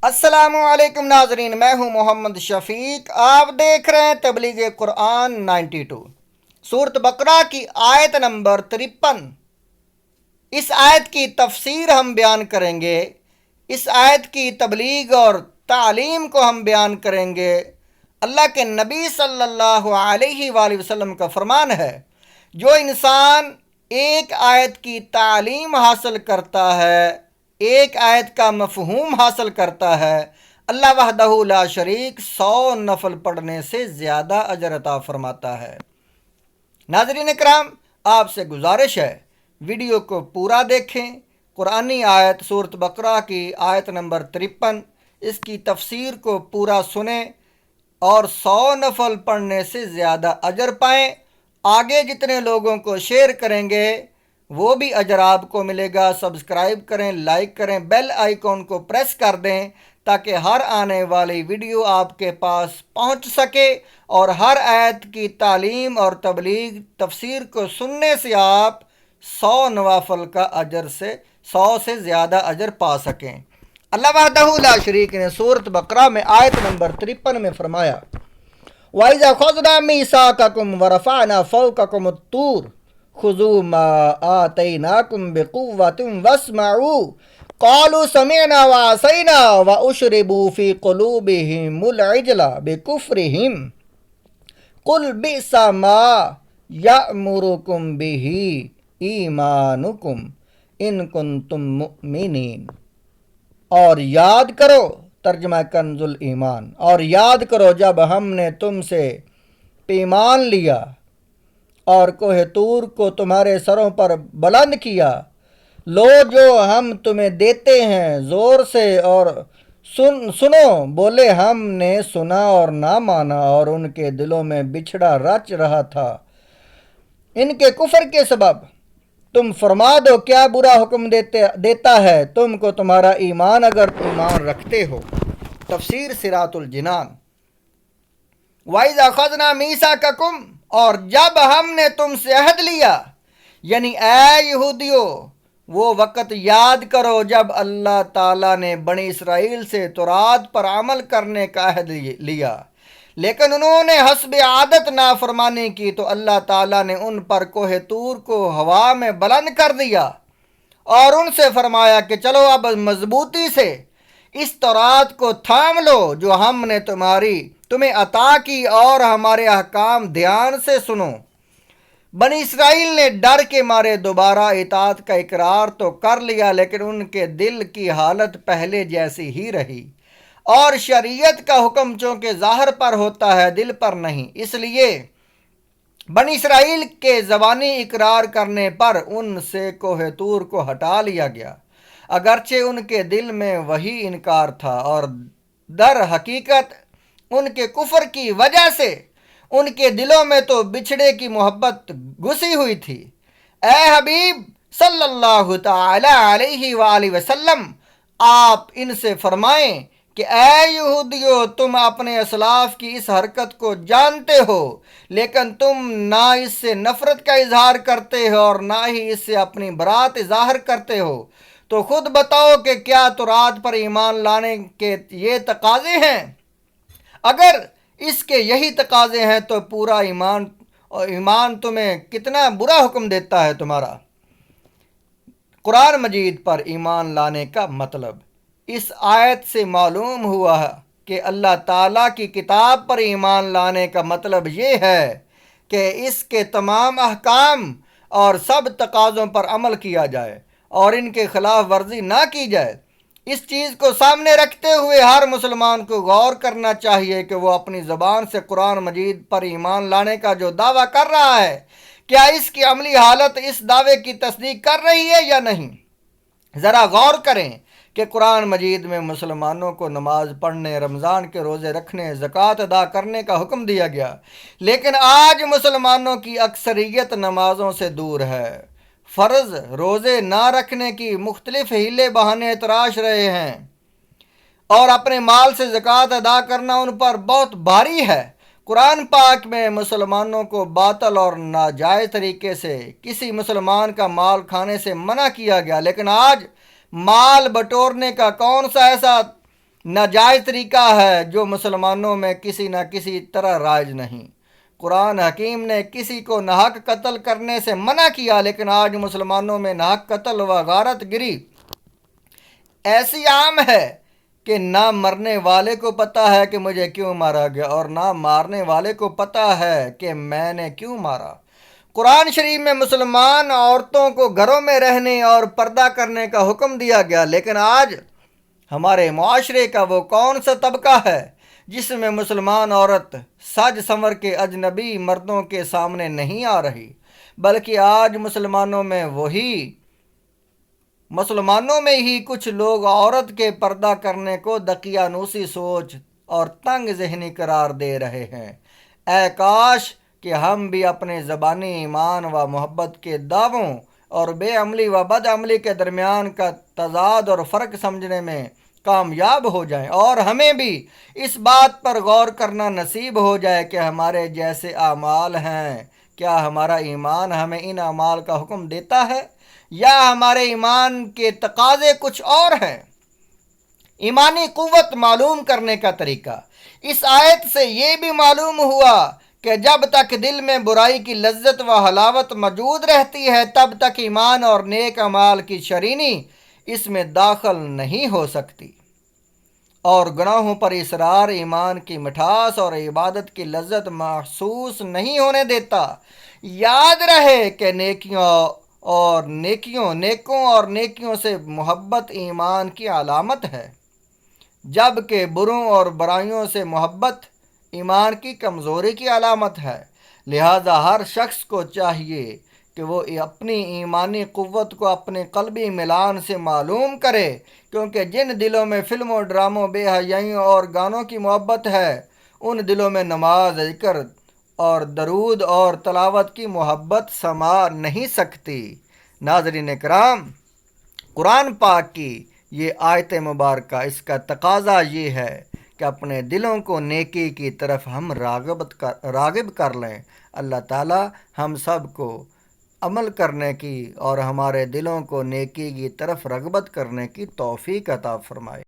السلام علیکم ناظرین، میں ہوں محمد شفیق۔ آپ دیکھ رہے ہیں تبلیغ قرآن 92 سورۃ بقرہ کی آیت نمبر 53۔ اس آیت کی تفسیر ہم بیان کریں گے، اس آیت کی تبلیغ اور تعلیم کو ہم بیان کریں گے۔ اللہ کے نبی صلی اللہ علیہ وآلہ وسلم کا فرمان ہے، جو انسان ایک آیت کی تعلیم حاصل کرتا ہے، ایک آیت کا مفہوم حاصل کرتا ہے، اللہ وحدہ لا شریک 100 نفل پڑھنے سے زیادہ اجر عطا فرماتا ہے۔ ناظرین کرام، آپ سے گزارش ہے ویڈیو کو پورا دیکھیں۔ قرآنی آیت سورۃ بقرہ کی آیت نمبر 53، اس کی تفسیر کو پورا سنیں اور 100 نفل پڑھنے سے زیادہ اجر پائیں۔ آگے جتنے لوگوں کو شیئر کریں گے وہ بھی اجر آپ کو ملے گا۔ سبسکرائب کریں، لائک کریں، بیل آئیکن کو پریس کر دیں تاکہ ہر آنے والی ویڈیو آپ کے پاس پہنچ سکے، اور ہر آیت کی تعلیم اور تبلیغ تفسیر کو سننے سے آپ 100 نوافل کا اجر سے 100 سے زیادہ اجر پا سکیں۔ اللہ وحدہ لا شریک نے سورۃ بقرہ میں آیت نمبر 53 میں فرمایا، وَإِذَا خَذْنَا مِيثَاقَكُمْ وَرَفَعْنَا فَوْقَكُمُ الطُّورَ خُذُوا مَا آتَيْنَاكُمْ بِقُوَّةٍ وَاسْمَعُوا قَالُوا سَمِعْنَا وَعَصَيْنَا وَأُشْرِبُوا فِي قُلُوبِهِمُ الْعِجْلَ بِكُفْرِهِمْ قُلْ بِئْسَ مَا يَأْمُرُكُمْ بِهِ إِيمَانُكُمْ إِن كُنتُم مُؤْمِنِينَ۔ اور یاد کرو، ترجمہ کنز الایمان، اور یاد کرو جب ہم نے تم سے پیمان لیا اور کوہ طور کو تمہارے سروں پر بلند کیا، لو جو ہم تمہیں دیتے ہیں زور سے اور سنو، بولے ہم نے سنا اور نہ مانا، اور ان کے دلوں میں بچھڑا رچ رہا تھا ان کے کفر کے سبب۔ تم فرما دو، کیا برا حکم دیتا ہے تم کو تمہارا ایمان، اگر ایمان رکھتے ہو۔ تفسیر صراط الجنان۔ وَإِذَا خَذْنَا مِيثَاقَكُمْ، اور جب ہم نے تم سے عہد لیا، یعنی اے یہودیو وہ وقت یاد کرو جب اللہ تعالیٰ نے بنی اسرائیل سے تورات پر عمل کرنے کا عہد لیا، لیکن انہوں نے حسب عادت نافرمانی کی، تو اللہ تعالیٰ نے ان پر کوہ طور کو ہوا میں بلند کر دیا اور ان سے فرمایا کہ چلو اب مضبوطی سے اس تورات کو تھام لو جو ہم نے تمہیں عطا کی، اور ہمارے احکام دھیان سے سنو۔ بنی اسرائیل نے ڈر کے مارے دوبارہ اطاعت کا اقرار تو کر لیا، لیکن ان کے دل کی حالت پہلے جیسی ہی رہی، اور شریعت کا حکم چونکہ ظاہر پر ہوتا ہے دل پر نہیں، اس لیے بنی اسرائیل کے زبانی اقرار کرنے پر ان سے کوہ طور کو ہٹا لیا گیا، اگرچہ ان کے دل میں وہی انکار تھا، اور در حقیقت ان کے کفر کی وجہ سے ان کے دلوں میں تو بچھڑے کی محبت گھسی ہوئی تھی۔ اے حبیب صلی اللہ تعالی علیہ وآلہ وسلم، آپ ان سے فرمائیں کہ اے یہودیو، تم اپنے اسلاف کی اس حرکت کو جانتے ہو، لیکن تم نہ اس سے نفرت کا اظہار کرتے ہو اور نہ ہی اس سے اپنی برات ظاہر کرتے ہو، تو خود بتاؤ کہ کیا تورات پر ایمان لانے کے یہ تقاضے ہیں؟ اگر اس کے یہی تقاضے ہیں تو پورا ایمان تمہیں کتنا برا حکم دیتا ہے تمہارا۔ قرآن مجید پر ایمان لانے کا مطلب اس آیت سے معلوم ہوا کہ اللہ تعالیٰ کی کتاب پر ایمان لانے کا مطلب یہ ہے کہ اس کے تمام احکام اور سب تقاضوں پر عمل کیا جائے اور ان کے خلاف ورزی نہ کی جائے۔ اس چیز کو سامنے رکھتے ہوئے ہر مسلمان کو غور کرنا چاہیے کہ وہ اپنی زبان سے قرآن مجید پر ایمان لانے کا جو دعویٰ کر رہا ہے، کیا اس کی عملی حالت اس دعوے کی تصدیق کر رہی ہے یا نہیں؟ ذرا غور کریں کہ قرآن مجید میں مسلمانوں کو نماز پڑھنے، رمضان کے روزے رکھنے، زکوٰۃ ادا کرنے کا حکم دیا گیا، لیکن آج مسلمانوں کی اکثریت نمازوں سے دور ہے، فرض روزے نہ رکھنے کی مختلف ہیلے بہانے تراش رہے ہیں، اور اپنے مال سے زکوٰۃ ادا کرنا ان پر بہت بھاری ہے۔ قرآن پاک میں مسلمانوں کو باطل اور ناجائز طریقے سے کسی مسلمان کا مال کھانے سے منع کیا گیا، لیکن آج مال بٹورنے کا کون سا ایسا ناجائز طریقہ ہے جو مسلمانوں میں کسی نہ کسی طرح رائج نہیں۔ قرآن حکیم نے کسی کو ناحق قتل کرنے سے منع کیا، لیکن آج مسلمانوں میں ناحق قتل و غارت گری ایسی عام ہے کہ نہ مرنے والے کو پتہ ہے کہ مجھے کیوں مارا گیا، اور نہ مارنے والے کو پتہ ہے کہ میں نے کیوں مارا۔ قرآن شریف میں مسلمان عورتوں کو گھروں میں رہنے اور پردہ کرنے کا حکم دیا گیا، لیکن آج ہمارے معاشرے کا وہ کون سا طبقہ ہے جس میں مسلمان عورت سج سنور کے اجنبی مردوں کے سامنے نہیں آ رہی، بلکہ آج مسلمانوں میں ہی کچھ لوگ عورت کے پردہ کرنے کو دقیانوسی سوچ اور تنگ ذہنی قرار دے رہے ہیں۔ اے کاش کہ ہم بھی اپنے زبانی ایمان و محبت کے دعووں اور بے عملی و بد عملی کے درمیان کا تضاد اور فرق سمجھنے میں کامیاب ہو جائیں، اور ہمیں بھی اس بات پر غور کرنا نصیب ہو جائے کہ ہمارے جیسے اعمال ہیں، کیا ہمارا ایمان ہمیں ان اعمال کا حکم دیتا ہے یا ہمارے ایمان کے تقاضے کچھ اور ہیں۔ ایمانی قوت معلوم کرنے کا طریقہ۔ اس آیت سے یہ بھی معلوم ہوا کہ جب تک دل میں برائی کی لذت و حلاوت موجود رہتی ہے، تب تک ایمان اور نیک اعمال کی شرینی اس میں داخل نہیں ہو سکتی، اور گناہوں پر اصرار ایمان کی مٹھاس اور عبادت کی لذت محسوس نہیں ہونے دیتا۔ یاد رہے کہ نیکوں اور نیکیوں سے محبت ایمان کی علامت ہے، جبکہ بروں اور برائیوں سے محبت ایمان کی کمزوری کی علامت ہے۔ لہذا ہر شخص کو چاہیے کہ وہ اپنی ایمانی قوت کو اپنے قلبی میلان سے معلوم کرے، کیونکہ جن دلوں میں فلموں، ڈراموں، بے حیائیوں اور گانوں کی محبت ہے، ان دلوں میں نماز، ذکر اور درود اور تلاوت کی محبت سما نہیں سکتی۔ ناظرین کرام، قرآن پاک کی یہ آیت مبارکہ، اس کا تقاضا یہ ہے کہ اپنے دلوں کو نیکی کی طرف ہم راغب کر لیں۔ اللہ تعالی ہم سب کو عمل کرنے کی اور ہمارے دلوں کو نیکی کی طرف رغبت کرنے کی توفیق عطا فرمائے۔